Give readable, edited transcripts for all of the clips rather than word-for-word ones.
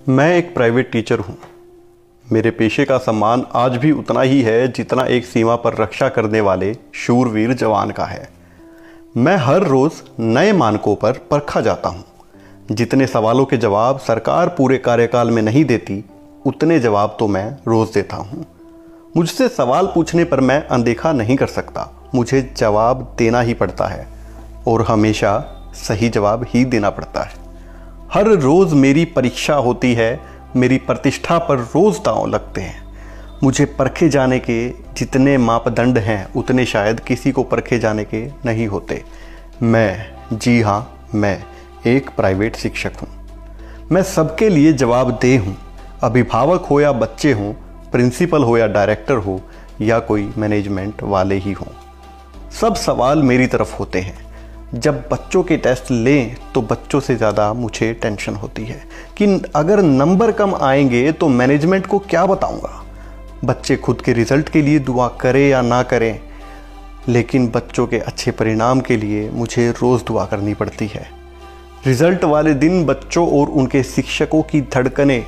मैं एक private teacher हूँ। मेरे पेशे का सम्मान आज भी उतना ही है जितना एक सीमा पर रक्षा करने वाले शूरवीर जवान का है। मैं हर रोज़ नए मानकों पर परखा जाता हूँ। जितने सवालों के जवाब सरकार पूरे कार्यकाल में नहीं देती, उतने जवाब तो मैं रोज़ देता हूँ। मुझसे सवाल पूछने पर मैं अनदेखा नहीं कर सकता। मुझे जवाब देना ही पड़ता है और हमेशा सही जवाब ही देना पड़ता है। हर रोज़ मेरी परीक्षा होती है, मेरी प्रतिष्ठा पर रोज़ दांव लगते हैं। मुझे परखे जाने के जितने मापदंड हैं उतने शायद किसी को परखे जाने के नहीं होते। जी हाँ, मैं एक प्राइवेट शिक्षक हूँ। मैं सबके लिए जवाबदेह हूँ। अभिभावक हो या बच्चे हों, प्रिंसिपल हो या डायरेक्टर हो या कोई मैनेजमेंट वाले ही हों, सब सवाल मेरी तरफ होते हैं। जब बच्चों के टेस्ट लें तो बच्चों से ज़्यादा मुझे टेंशन होती है कि अगर नंबर कम आएंगे तो मैनेजमेंट को क्या बताऊंगा। बच्चे खुद के रिज़ल्ट के लिए दुआ करें या ना करें, लेकिन बच्चों के अच्छे परिणाम के लिए मुझे रोज़ दुआ करनी पड़ती है। रिज़ल्ट वाले दिन बच्चों और उनके शिक्षकों की धड़कनें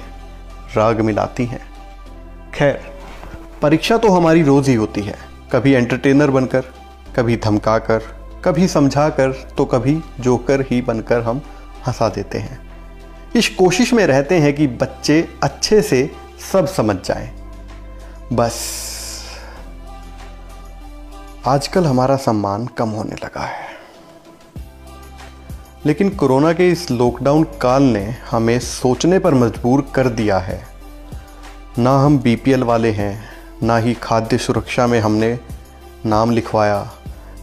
राग मिलाती हैं। खैर, परीक्षा तो हमारी रोज़ ही होती है, कभी एंटरटेनर बनकर, कभी धमकाकर, कभी समझाकर, तो कभी जोकर ही बनकर हम हंसा देते हैं। इस कोशिश में रहते हैं कि बच्चे अच्छे से सब समझ जाएं। बस आजकल हमारा सम्मान कम होने लगा है। लेकिन कोरोना के इस लॉकडाउन काल ने हमें सोचने पर मजबूर कर दिया है। ना हम बीपीएल वाले हैं, ना ही खाद्य सुरक्षा में हमने नाम लिखवाया,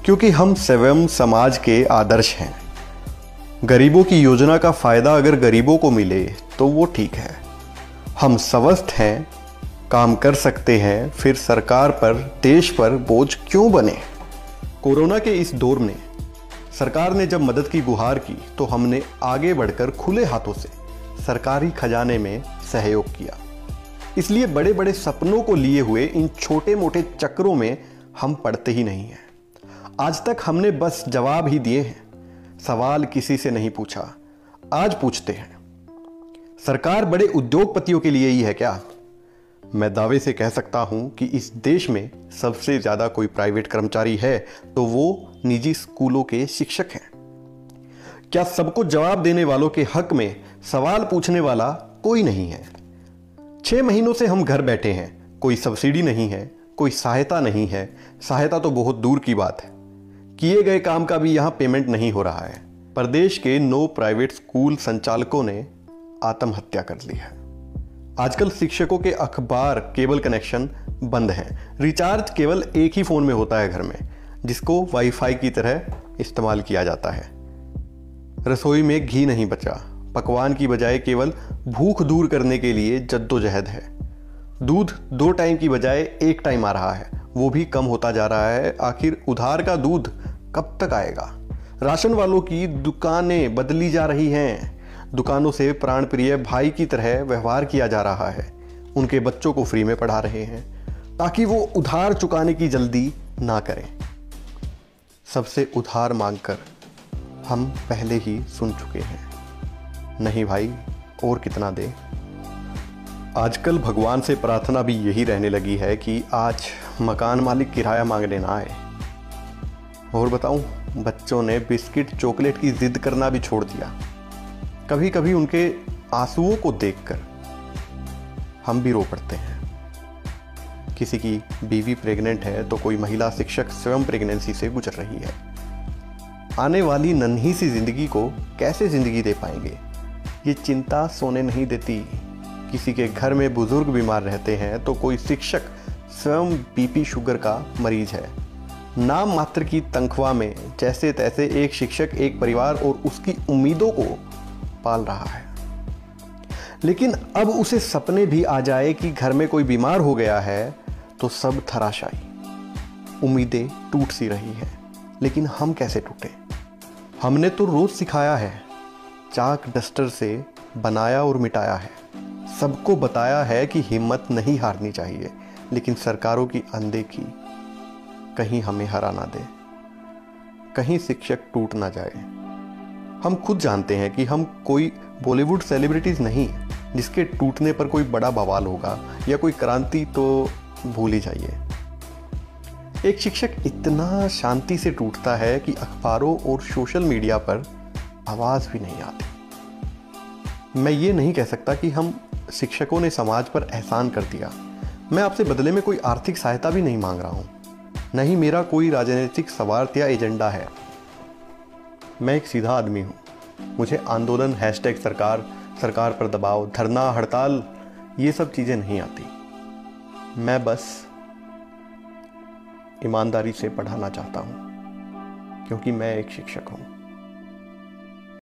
क्योंकि हम स्वयं समाज के आदर्श हैं। गरीबों की योजना का फ़ायदा अगर गरीबों को मिले तो वो ठीक है। हम स्वस्थ हैं, काम कर सकते हैं, फिर सरकार पर, देश पर बोझ क्यों बने। कोरोना के इस दौर में सरकार ने जब मदद की गुहार की तो हमने आगे बढ़कर खुले हाथों से सरकारी खजाने में सहयोग किया। इसलिए बड़े बड़े सपनों को लिए हुए इन छोटे मोटे चक्रों में हम पड़ते ही नहीं हैं। आज तक हमने बस जवाब ही दिए हैं, सवाल किसी से नहीं पूछा। आज पूछते हैं, सरकार बड़े उद्योगपतियों के लिए ही है क्या? मैं दावे से कह सकता हूं कि इस देश में सबसे ज्यादा कोई प्राइवेट कर्मचारी है तो वो निजी स्कूलों के शिक्षक हैं। क्या सबको जवाब देने वालों के हक में सवाल पूछने वाला कोई नहीं है? 6 महीनों से हम घर बैठे हैं, कोई सब्सिडी नहीं है, कोई सहायता नहीं है। सहायता तो बहुत दूर की बात है, किए गए काम का भी यहाँ पेमेंट नहीं हो रहा है। प्रदेश के 9 प्राइवेट स्कूल संचालकों ने आत्महत्या कर ली है। आजकल शिक्षकों के अखबार, केबल कनेक्शन बंद हैं। रिचार्ज केवल एक ही फ़ोन में होता है घर में, जिसको वाईफाई की तरह इस्तेमाल किया जाता है। रसोई में घी नहीं बचा, पकवान की बजाय केवल भूख दूर करने के लिए जद्दोजहद है। दूध 2 टाइम की बजाय 1 टाइम आ रहा है, वो भी कम होता जा रहा है। आखिर उधार का दूध कब तक आएगा? राशन वालों की दुकानें बदली जा रही हैं। दुकानों से प्राण प्रिय भाई की तरह व्यवहार किया जा रहा है। उनके बच्चों को फ्री में पढ़ा रहे हैं ताकि वो उधार चुकाने की जल्दी ना करें। सबसे उधार मांगकर हम पहले ही सुन चुके हैं, नहीं भाई और कितना दे। आजकल भगवान से प्रार्थना भी यही रहने लगी है कि आज मकान मालिक किराया मांगने ना आए। और बताऊं, बच्चों ने बिस्किट चॉकलेट की जिद करना भी छोड़ दिया। कभी कभी उनके आंसुओं को देखकर हम भी रो पड़ते हैं। किसी की बीवी प्रेग्नेंट है तो कोई महिला शिक्षक स्वयं प्रेगनेंसी से गुजर रही है। आने वाली नन्ही सी जिंदगी को कैसे जिंदगी दे पाएंगे, ये चिंता सोने नहीं देती। किसी के घर में बुजुर्ग बीमार रहते हैं तो कोई शिक्षक स्वयं बीपी शुगर का मरीज है। नाम मात्र की तनख्वाह में जैसे तैसे एक शिक्षक एक परिवार और उसकी उम्मीदों को पाल रहा है। लेकिन अब उसे सपने भी आ जाए कि घर में कोई बीमार हो गया है तो सब धराशायी। उम्मीदें टूट सी रही हैं, लेकिन हम कैसे टूटे? हमने तो रोज सिखाया है, चाक डस्टर से बनाया और मिटाया है, सबको बताया है कि हिम्मत नहीं हारनी चाहिए। लेकिन सरकारों की अनदेखी कहीं हमें हरा ना दे, कहीं शिक्षक टूट ना जाए। हम खुद जानते हैं कि हम कोई बॉलीवुड सेलिब्रिटीज़ नहीं जिसके टूटने पर कोई बड़ा बवाल होगा या कोई क्रांति, तो भूल ही जाइए। एक शिक्षक इतना शांति से टूटता है कि अखबारों और सोशल मीडिया पर आवाज़ भी नहीं आती। मैं ये नहीं कह सकता कि हम शिक्षकों ने समाज पर एहसान कर दिया। मैं आपसे बदले में कोई आर्थिक सहायता भी नहीं मांग रहा हूँ, न ही मेरा कोई राजनीतिक स्वार्थ या एजेंडा है। मैं एक सीधा आदमी हूँ। मुझे आंदोलन, हैशटैग सरकार, सरकार पर दबाव, धरना, हड़ताल, ये सब चीज़ें नहीं आती। मैं बस ईमानदारी से पढ़ाना चाहता हूँ, क्योंकि मैं एक शिक्षक हूँ।